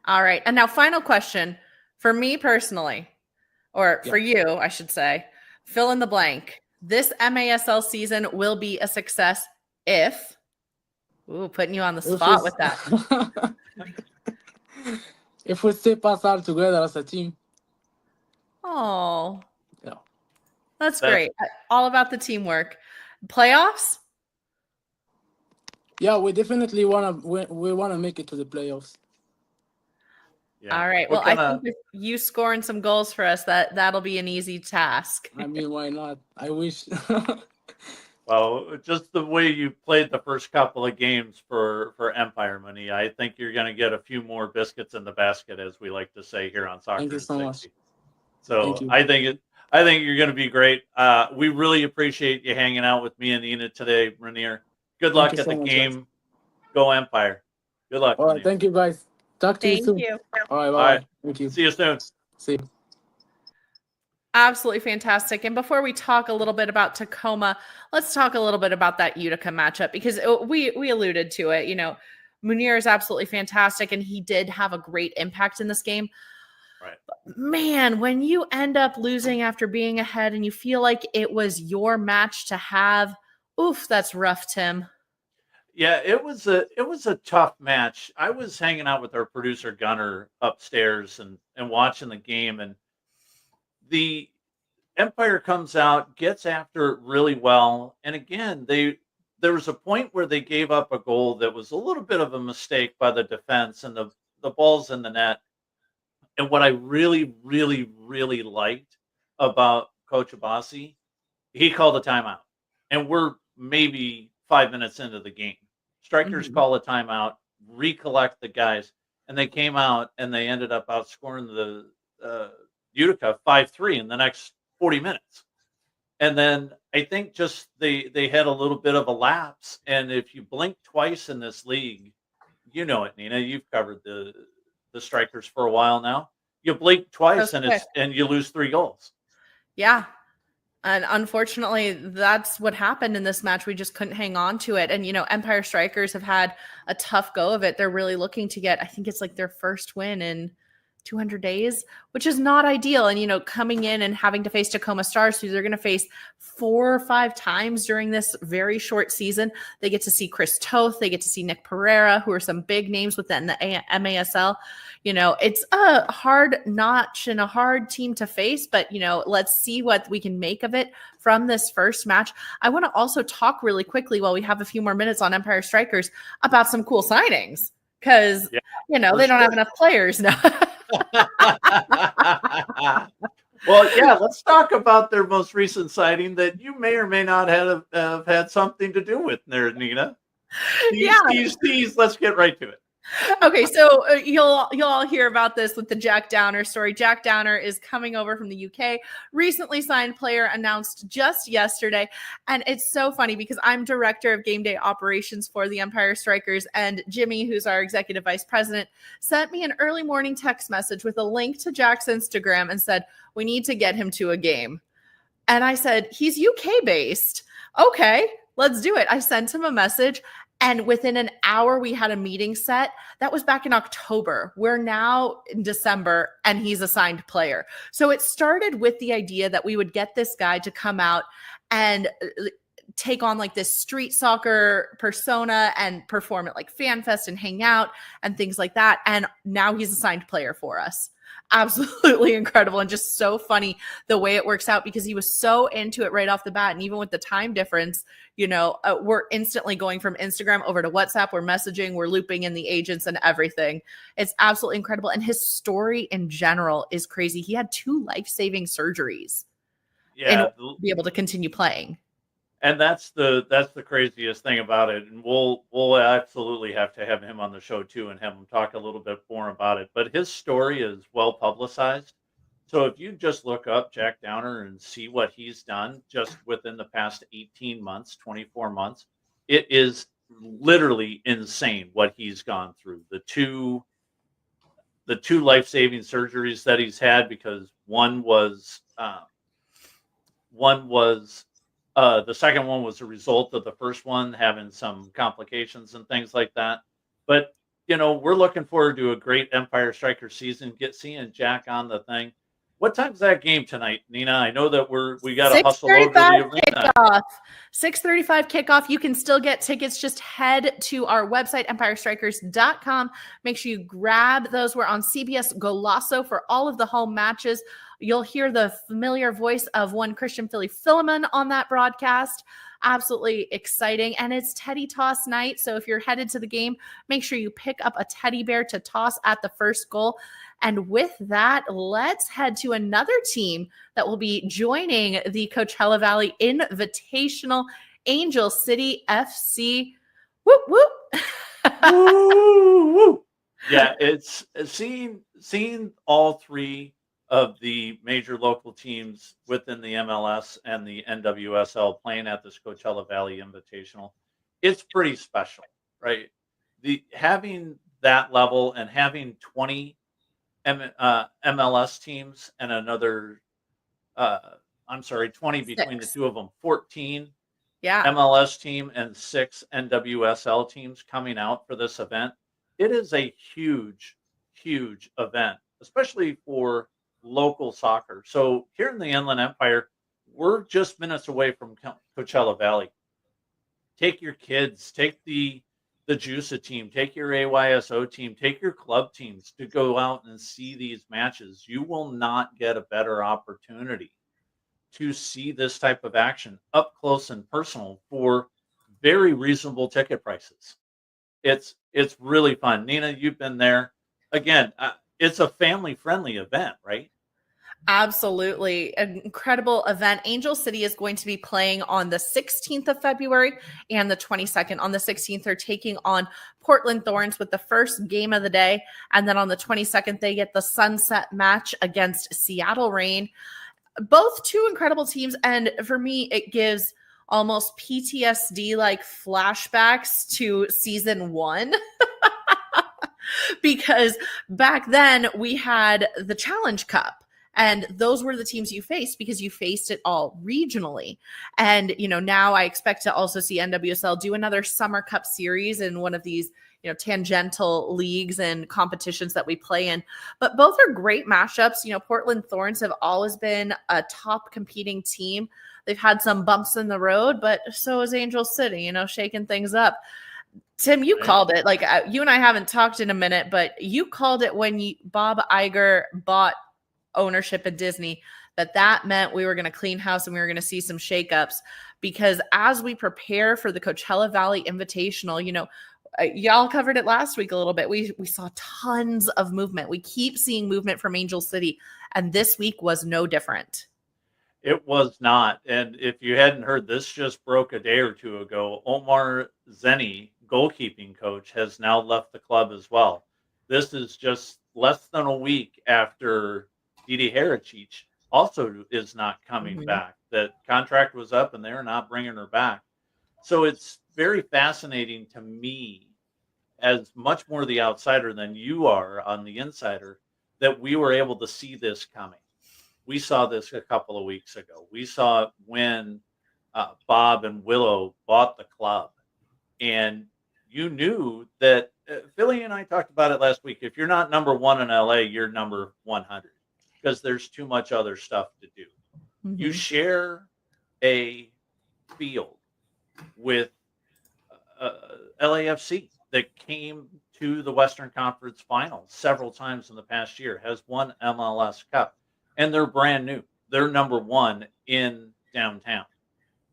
All right. And now final question for me personally, or for you, I should say, fill in the blank. This MASL season will be a success if, putting you on the spot with that. If we step us all together as a team. Oh, yeah, that's great. All about the teamwork. Playoffs? Yeah, we definitely we wanna make it to the playoffs. Yeah. All right. Well, I think if you scoring some goals for us, that'll be an easy task. I mean, why not? I wish. Well, just the way you played the first couple of games for Empire Money, I think you're going to get a few more biscuits in the basket, as we like to say here on Soccer. Thank you so much. So I think you're going to be great. We really appreciate you hanging out with me and Ina today, Mounir. Good luck at the game. Guys. Go Empire. Good luck. All right. Thank you, guys. Talk to you soon. Thank you. All right. Bye. All right. Thank you. See you soon. See you. Absolutely fantastic. And before we talk a little bit about Tacoma, let's talk a little bit about that Utica matchup, because we alluded to it. Mounir is absolutely fantastic, and he did have a great impact in this game. Right. But man, when you end up losing after being ahead and you feel like it was your match to have, that's rough, Tim. Yeah, it was a tough match. I was hanging out with our producer Gunnar upstairs and watching the game, and the Empire comes out, gets after it really well, and again, there was a point where they gave up a goal that was a little bit of a mistake by the defense, and the ball's in the net. And what I really, really, really liked about Coach Abbasi, he called a timeout, and we're maybe 5 minutes into the game. Strikers call a timeout, recollect the guys, and they came out and they ended up outscoring the Utica 5-3 in the next 40 minutes. And then I think just they had a little bit of a lapse. And if you blink twice in this league, you know it, Nina. You've covered the Strikers for a while now. you blink twice That's and you lose 3 goals. Yeah. And unfortunately, that's what happened in this match. We just couldn't hang on to it. And, Empire Strykers have had a tough go of it. They're really looking to get, I think it's like their first win in 200 days, which is not ideal. And, coming in and having to face Tacoma Stars, who they're going to face 4 or 5 times during this very short season. They get to see Chris Toth. They get to see Nick Pereira, who are some big names within the MASL. It's a hard notch and a hard team to face, but, let's see what we can make of it from this first match. I want to also talk really quickly while we have a few more minutes on Empire Strykers about some cool signings because, they don't have enough players now. Well, yeah, let's talk about their most recent sighting that you may or may not have had something to do with there, Nina. Tease, let's get right to it. Okay, so you'll all hear about this with the Jack Downer story. Jack Downer is coming over from the UK, recently signed player announced just yesterday. And it's so funny because I'm director of game day operations for the Empire Strykers, and Jimmy, who's our executive vice president, sent me an early morning text message with a link to Jack's Instagram and said, we need to get him to a game. And I said, he's UK based. Okay, let's do it. I sent him a message. And within an hour, we had a meeting set. That was back in October. We're now in December, and he's a signed player. So it started with the idea that we would get this guy to come out and take on like this street soccer persona and perform at like FanFest and hang out and things like that. And now he's a signed player for us. Absolutely incredible and just so funny the way it works out because he was so into it right off the bat. And even with the time difference, we're instantly going from Instagram over to WhatsApp. We're messaging, we're looping in the agents and everything. It's absolutely incredible. And his story in general is crazy. He had 2 life-saving surgeries and be able to continue playing. And that's the craziest thing about it. And we'll absolutely have to have him on the show too and have him talk a little bit more about it. But his story is well publicized. So if you just look up Jack Downer and see what he's done just within the past 18 months, 24 months, it is literally insane what he's gone through. The two life-saving surgeries that he's had, because one was the second one was a result of the first one having some complications and things like that. But, we're looking forward to a great Empire Strikers season, seeing Jack on the thing. What time's that game tonight, Nina? I know that we got to hustle over to the arena. Kickoff. 6:35 kickoff. You can still get tickets. Just head to our website, empirestrykers.com. Make sure you grab those. We're on CBS Golazo for all of the home matches. You'll hear the familiar voice of one Christian Philly Philemon on that broadcast. Absolutely exciting. And it's teddy toss night. So if you're headed to the game, make sure you pick up a teddy bear to toss at the first goal. And with that, let's head to another team that will be joining the Coachella Valley Invitational, Angel City FC. Whoop, whoop. Woo, woo. Yeah, it's seeing all 3 of the major local teams within the MLS and the NWSL playing at this Coachella Valley Invitational. It's pretty special, right? Having that level and having 20 MLS teams and another 20 between 6. The 2 of them, 14 MLS team and 6 NWSL teams coming out for this event. It is a huge event, especially for local soccer. So here in the Inland Empire, we're just minutes away from Coachella Valley. Take your kids, take the JUSA team, take your AYSO team, take your club teams to go out and see these matches. You will not get a better opportunity to see this type of action up close and personal for very reasonable ticket prices. It's really fun. Nina, you've been there. Again, it's a family-friendly event, right? Absolutely. An incredible event. Angel City is going to be playing on the 16th of February and the 22nd. On the 16th, they're taking on Portland Thorns with the first game of the day. And then on the 22nd, they get the sunset match against Seattle Reign. Both 2 incredible teams. And for me, it gives almost PTSD like flashbacks to season 1. because back then we had the Challenge Cup. And those were the teams you faced because you faced it all regionally. And, now I expect to also see NWSL do another Summer Cup series in one of these, tangential leagues and competitions that we play in. But both are great matchups. Portland Thorns have always been a top competing team. They've had some bumps in the road, but so is Angel City, shaking things up. Tim, you called it. Like you and I haven't talked in a minute, but you called it when Bob Iger bought ownership at Disney, that meant we were going to clean house and we were going to see some shakeups, because as we prepare for the Coachella Valley Invitational, y'all covered it last week a little bit. We saw tons of movement. We keep seeing movement from Angel City, and this week was no different. It was not. And if you hadn't heard, this just broke a day or two ago. Omar Zeni, goalkeeping coach, has now left the club as well. This is just less than a week after Didi Haracic also is not coming back. That contract was up and they're not bringing her back. So it's very fascinating to me, as much more the outsider than you are on the insider, that we were able to see this coming. We saw this a couple of weeks ago. We saw it when Bob and Willow bought the club. And you knew that Philly and I talked about it last week. If you're not number one in LA, you're number 100, because there's too much other stuff to do. You share a field with LAFC that came to the Western Conference Finals several times in the past year, has won MLS Cup, and they're brand new. They're number one in downtown.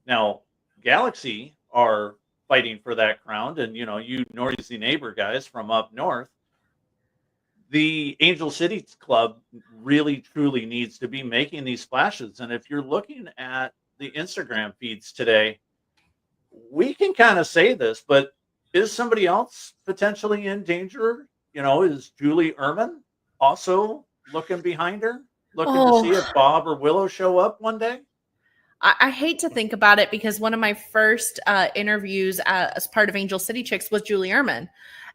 Now, Galaxy are fighting for that crown, and you noisy neighbor guys from up north, the Angel City club really truly needs to be making these splashes. And if you're looking at the Instagram feeds today, we can kind of say this, but is somebody else potentially in danger? Is Julie Ehrman also looking behind her, looking to see if Bob or Willow show up one day? I hate to think about it, because one of my first interviews as part of Angel City Chicks was Julie Ehrman.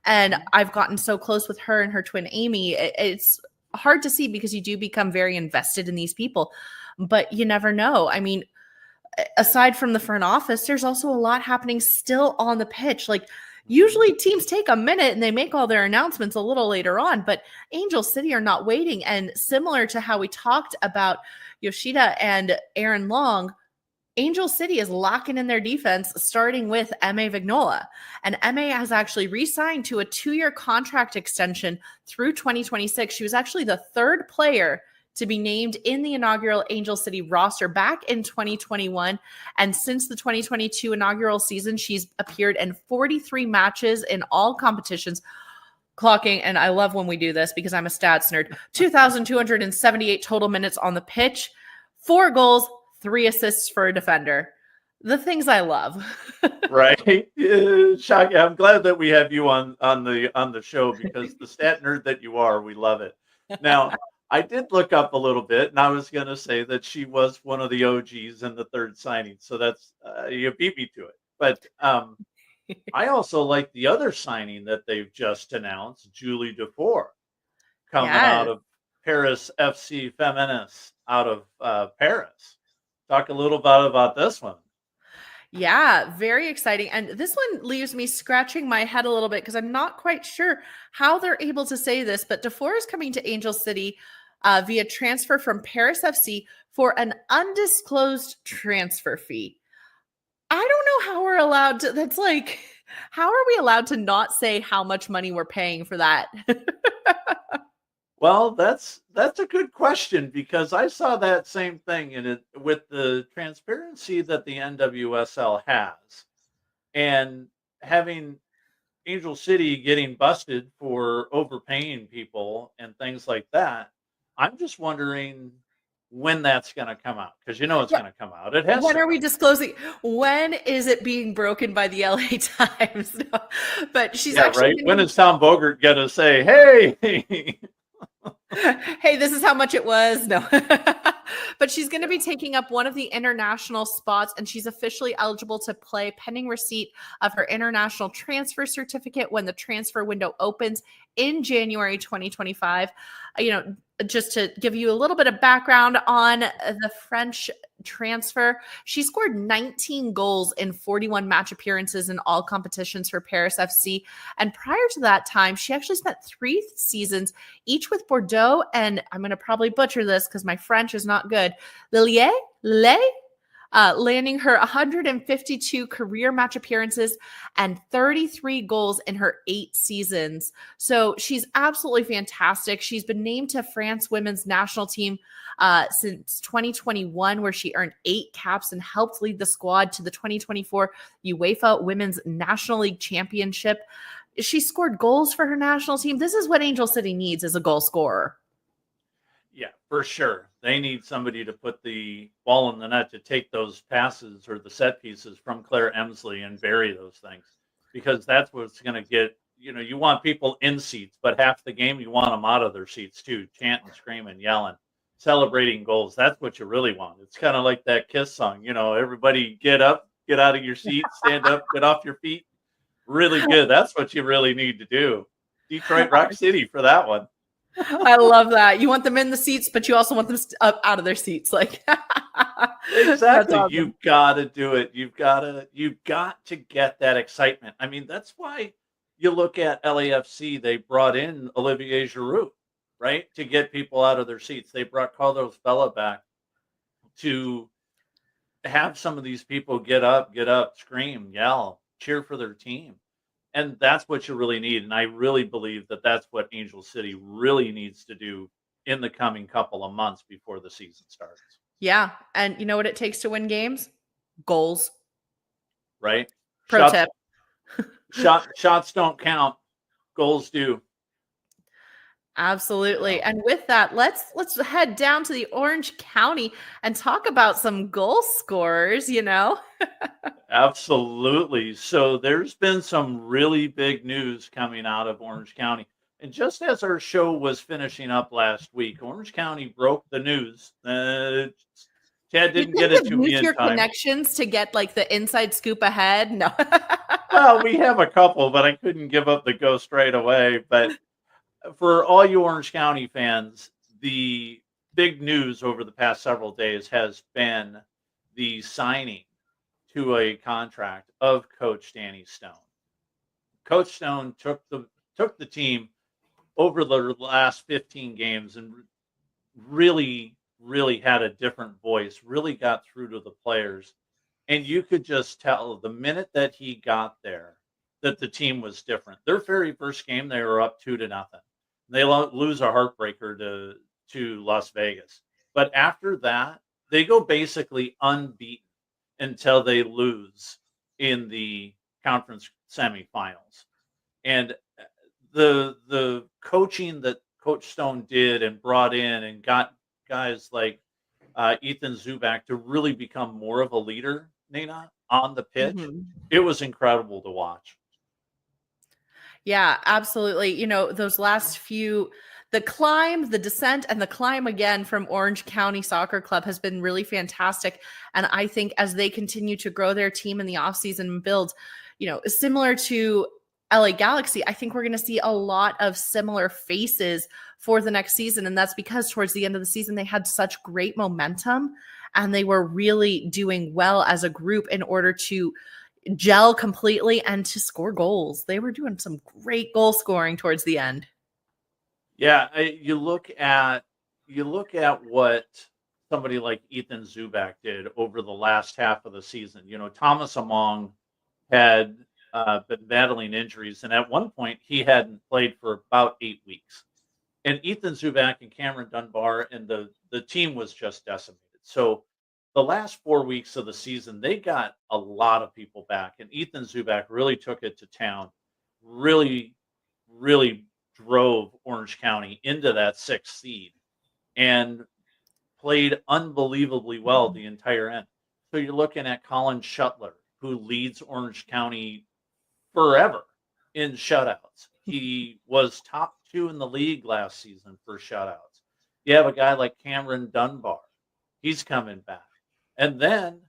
And I've gotten so close with her and her twin Amy. It's hard to see, because you do become very invested in these people, but you never know. I mean, aside from the front office, there's also a lot happening still on the pitch. Like, usually teams take a minute and they make all their announcements a little later on, but Angel City are not waiting. And similar to how we talked about Yoshida and Aaron Long, Angel City is locking in their defense, starting with M.A. Vignola. And M.A. has actually re-signed to a 2-year contract extension through 2026. She was actually the third player to be named in the inaugural Angel City roster back in 2021. And since the 2022 inaugural season, she's appeared in 43 matches in all competitions, clocking, and I love when we do this because I'm a stats nerd, 2,278 total minutes on the pitch, 4 goals, 3 assists for a defender. The things I love. Right. Shaggy, I'm glad that we have you on the show, because the stat nerd that you are, we love it. Now, I did look up a little bit, and I was going to say that she was one of the OGs in the third signing. So that's, you beat me to it. But I also like the other signing that they've just announced, Julie Dufour, coming out of Paris FC Feminist out of Paris. Talk a little bit about this one. Yeah, very exciting. And this one leaves me scratching my head a little bit, because I'm not quite sure how they're able to say this, but Dufour is coming to Angel City via transfer from Paris FC for an undisclosed transfer fee. I don't know how we're allowed to, that's like, how are we allowed to not say how much money we're paying for that? Well, that's a good question, because I saw that same thing in it with the transparency that the NWSL has, and having Angel City getting busted for overpaying people and things like that. I'm just wondering when that's going to come out, because it's going to come out. It has. When are we disclosing? When is it being broken by the LA Times? No. But she's actually right. When is Tom Bogert going to say, "Hey"? Hey, this is how much it was. No. But she's going to be taking up one of the international spots, and she's officially eligible to play pending receipt of her international transfer certificate when the transfer window opens in January 2025. Just to give you a little bit of background on the French transfer, she scored 19 goals in 41 match appearances in all competitions for Paris FC. And prior to that time, she actually spent 3 seasons, each with Bordeaux, and I'm going to probably butcher this because my French is not good, Lille, landing her 152 career match appearances and 33 goals in her 8 seasons. So she's absolutely fantastic. She's been named to France women's national team since 2021, where she earned 8 caps and helped lead the squad to the 2024 UEFA Women's National League Championship. She scored goals for her national team. This is what Angel City needs, as a goal scorer. Yeah, for sure. They need somebody to put the ball in the net, to take those passes or the set pieces from Claire Emsley and bury those things, because that's what's going to get, you want people in seats, but half the game you want them out of their seats too, chanting, screaming, yelling, celebrating goals. That's what you really want. It's kind of like that Kiss song, everybody get up, get out of your seat, stand up, get off your feet. Really good. That's what you really need to do. Detroit Rock City for that one. I love that. You want them in the seats, but you also want them up out of their seats. Like exactly. Awesome. You've got to do it. You've got to get that excitement. I mean, that's why you look at LAFC. They brought in Olivier Giroud, right, to get people out of their seats. They brought Carlos Vela back to have some of these people get up, scream, yell, cheer for their team. And that's what you really need. And I really believe that that's what Angel City really needs to do in the coming couple of months before the season starts. Yeah. And you know what it takes to win games? Goals. Right? Pro tip. Shots don't count. Goals do. Absolutely. And with that, let's head down to the Orange County and talk about some goal scorers, Absolutely. So there's been some really big news coming out of Orange County. And just as our show was finishing up last week, Orange County broke the news. Chad didn't get it to me in your time. Connections to get like the inside scoop ahead? No. Well, we have a couple, but I couldn't give up the ghost right away. But for all you Orange County fans, the big news over the past several days has been the signing to a contract of Coach Danny Stone. Coach Stone took the team over the last 15 games and really had a different voice, really got through to the players. And you could just tell the minute that he got there that the team was different. Their very first game, they were up 2-0. They lose a heartbreaker to Las Vegas. But after that, they go basically unbeaten until they lose in the conference semifinals. And the coaching that Coach Stone did and brought in and got guys like Ethan Zubak to really become more of a leader, Nina, on the pitch, It was incredible to watch. Yeah, absolutely. Those last few, the climb, the descent, and the climb again from Orange County Soccer Club has been really fantastic. And I think as they continue to grow their team in the offseason and build, similar to LA Galaxy, I think we're going to see a lot of similar faces for the next season. And that's because towards the end of the season, they had such great momentum and they were really doing well as a group in order to gel completely and to score goals. They were doing some great goal scoring towards the end. Yeah, you look at what somebody like Ethan Zubak did over the last half of the season. Thomas Among had been battling injuries, and at one point he hadn't played for about 8 weeks. And Ethan Zubak and Cameron Dunbar and the team was just decimated. So the last 4 weeks of the season, they got a lot of people back, and Ethan Zubak really took it to town, really drove Orange County into that 6th seed and played unbelievably well the entire end. So you're looking at Colin Shuttler, who leads Orange County forever in shutouts. He was top 2 in the league last season for shutouts. You have a guy like Cameron Dunbar. He's coming back. And then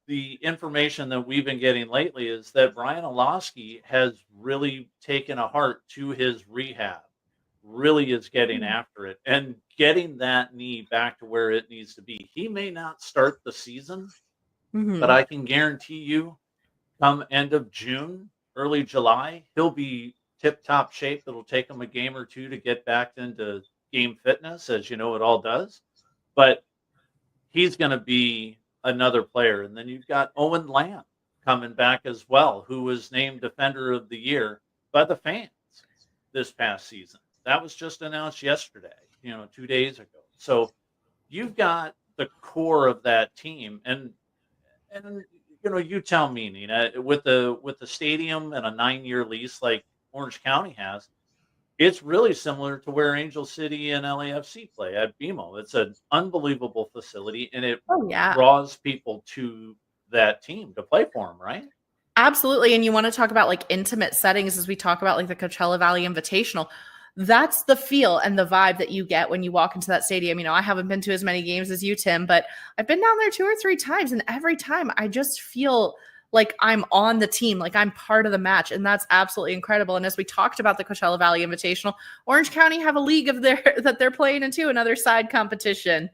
the information that we've been getting lately is that Brian Olowski has really taken a heart to his rehab, really is getting after it and getting that knee back to where it needs to be. He may not start the season, but I can guarantee you come end of June, early July, he'll be tip-top shape. It'll take him a game or two to get back into game fitness, as you know it all does. But he's going to be another player. And then you've got Owen Lamb coming back as well, who was named Defender of the Year by the fans this past season. That was just announced yesterday, 2 days ago. So you've got the core of that team. And you tell me, Nina, with the stadium and a 9-year lease like Orange County has, it's really similar to where Angel City and LAFC play at BMO. It's an unbelievable facility, and it draws people to that team to play for them, right? Absolutely. And you want to talk about like intimate settings as we talk about like the Coachella Valley Invitational. That's the feel and the vibe that you get when you walk into that stadium. I haven't been to as many games as you, Tim, but I've been down there 2 or 3 times, and every time I just feel like I'm on the team, like I'm part of the match, and that's absolutely incredible. And as we talked about the Coachella Valley Invitational, Orange County have a league of that they're playing in too, another side competition.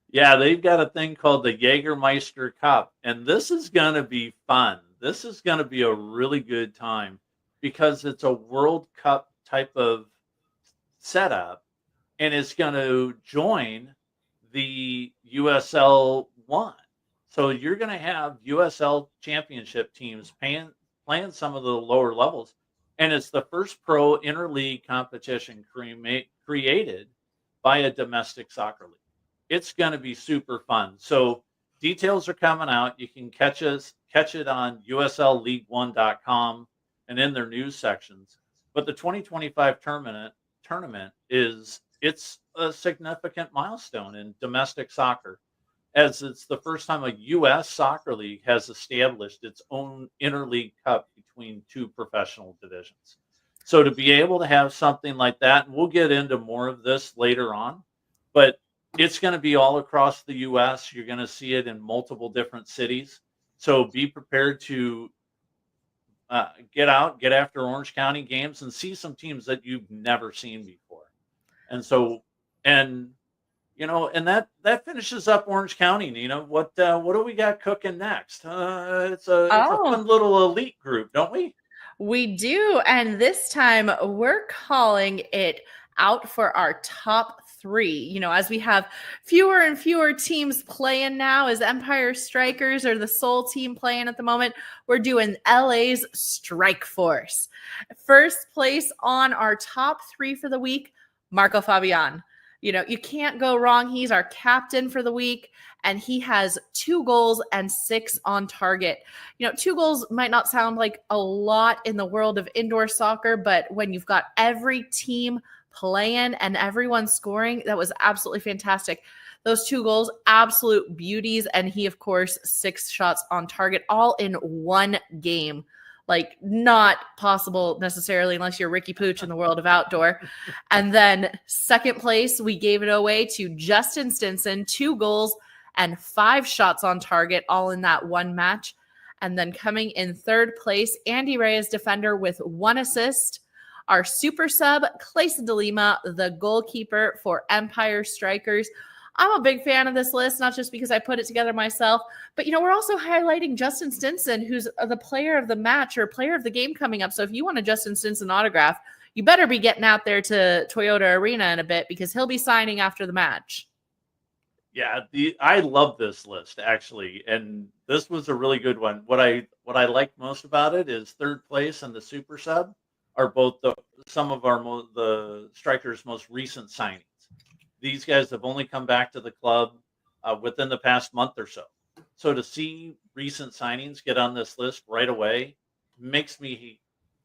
Yeah, they've got a thing called the Jägermeister Cup, and this is going to be fun. This is going to be a really good time because it's a World Cup type of setup, and it's going to join the USL 1. So you're going to have USL championship teams playing some of the lower levels, and it's the first pro interleague competition created by a domestic soccer league. It's going to be super fun. So details are coming out. You can catch it on USLLeague1.com and in their news sections. But the 2025 tournament it's a significant milestone in domestic soccer, as it's the first time a U.S. soccer league has established its own interleague cup between 2 professional divisions. So to be able to have something like that, and we'll get into more of this later on, but it's going to be all across the U.S. You're going to see it in multiple different cities. So be prepared to get after Orange County games and see some teams that you've never seen before. And that finishes up Orange County. Nina, what do we got cooking next? It's a fun little elite group, don't we? We do, and this time we're calling it out for our top 3. As we have fewer and fewer teams playing now, as Empire Strykers are the sole team playing at the moment, we're doing LA's Strike Force. First place on our top 3 for the week, Marco Fabian. You can't go wrong. He's our captain for the week, and he has 2 goals and 6 on target. 2 goals might not sound like a lot in the world of indoor soccer, but when you've got every team playing and everyone scoring, that was absolutely fantastic. Those 2 goals, absolute beauties. And he, of course, 6 shots on target, all in one game. Like, not possible necessarily unless you're Ricky Pooch in the world of outdoor. And then second place, we gave it away to Justin Stinson, 2 goals and 5 shots on target, all in that one match. And then coming in third place, Andy Reyes, defender, with 1 assist. Our super sub, Clayson DeLima, the goalkeeper for Empire Strykers. I'm a big fan of this list, not just because I put it together myself, but, we're also highlighting Justin Stinson, who's the player of the match or player of the game coming up. So if you want a Justin Stinson autograph, you better be getting out there to Toyota Arena in a bit, because he'll be signing after the match. Yeah, I love this list, actually, and this was a really good one. What I like most about it is third place and the super sub are both some of the Strikers' most recent signings. These guys have only come back to the club within the past month or so. So to see recent signings get on this list right away makes me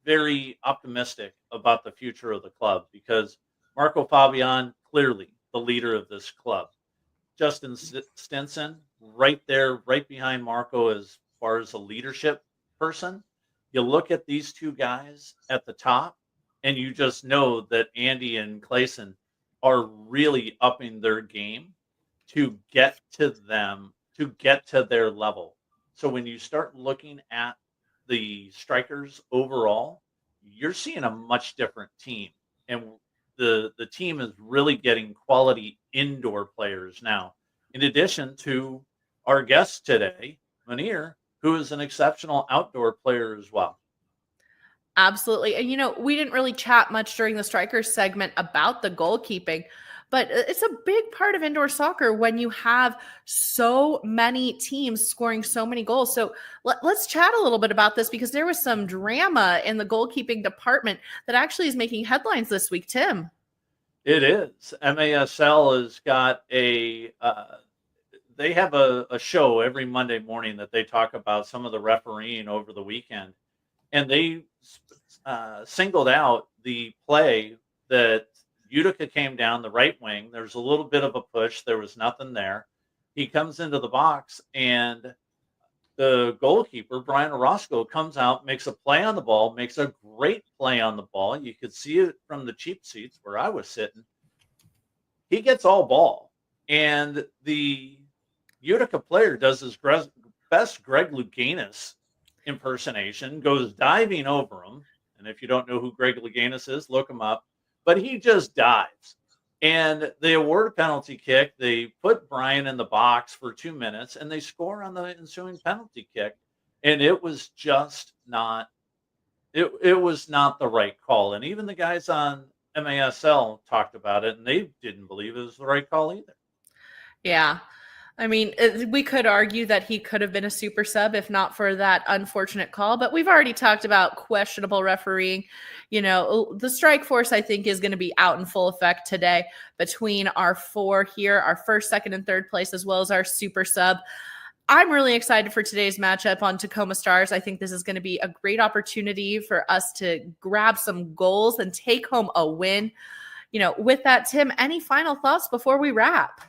very optimistic about the future of the club, because Marco Fabian, clearly the leader of this club. Justin Stinson, right there, right behind Marco as far as a leadership person. You look at these 2 guys at the top, And you just know that Andy and Clayson are really upping their game to get to them, to get to their level. So when you start looking at the Strikers overall, you're seeing a much different team. And the team is really getting quality indoor players now, in addition to our guest today, Mounir, who is an exceptional outdoor player as well. Absolutely. And, we didn't really chat much during the Strikers segment about the goalkeeping, but it's a big part of indoor soccer when you have so many teams scoring so many goals. So let's chat a little bit about this, because there was some drama in the goalkeeping department that actually is making headlines this week, Tim. It is. MASL has got they have a show every Monday morning that they talk about some of the refereeing over the weekend. And they singled out the play that Utica came down the right wing. There's a little bit of a push. There was nothing there. He comes into the box, and the goalkeeper, Brian Orozco, comes out, makes a play on the ball, makes a great play on the ball. You could see it from the cheap seats where I was sitting. He gets all ball, and the Utica player does his best Greg Louganis impersonation, goes diving over him. And if you don't know who Greg Louganis is, look him up. But he just dives. And they award a penalty kick. They put Brian in the box for 2 minutes, and they score on the ensuing penalty kick. And it was just not, it was not the right call. And even the guys on MASL talked about it, and they didn't believe it was the right call either. Yeah. I mean, we could argue that he could have been a super sub if not for that unfortunate call, but we've already talked about questionable refereeing. The strike force, I think, is going to be out in full effect today between our four here, our first, second, and third place, as well as our super sub. I'm really excited for today's matchup on Tacoma Stars. I think this is going to be a great opportunity for us to grab some goals and take home a win. With that, Tim, any final thoughts before we wrap?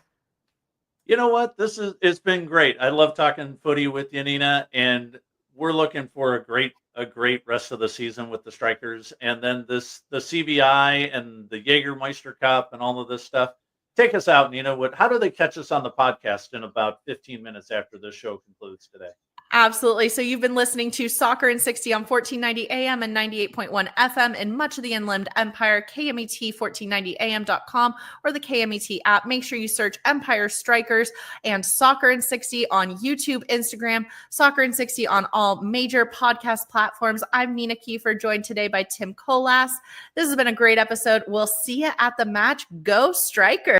You know what? It's been great. I love talking footy with you, Nina, and we're looking for a great rest of the season with the Strikers. And then the CBI and the Jägermeister Cup and all of this stuff. Take us out, Nina. How do they catch us on the podcast in about 15 minutes after this show concludes today? Absolutely. So you've been listening to Soccer in 60 on 1490 AM and 98.1 FM in much of the Inland Empire, KMET1490am.com or the KMET app. Make sure you search Empire Strykers and Soccer in 60 on YouTube, Instagram, Soccer in 60 on all major podcast platforms. I'm Nina Kiefer, joined today by Tim Colas. This has been a great episode. We'll see you at the match. Go Strikers!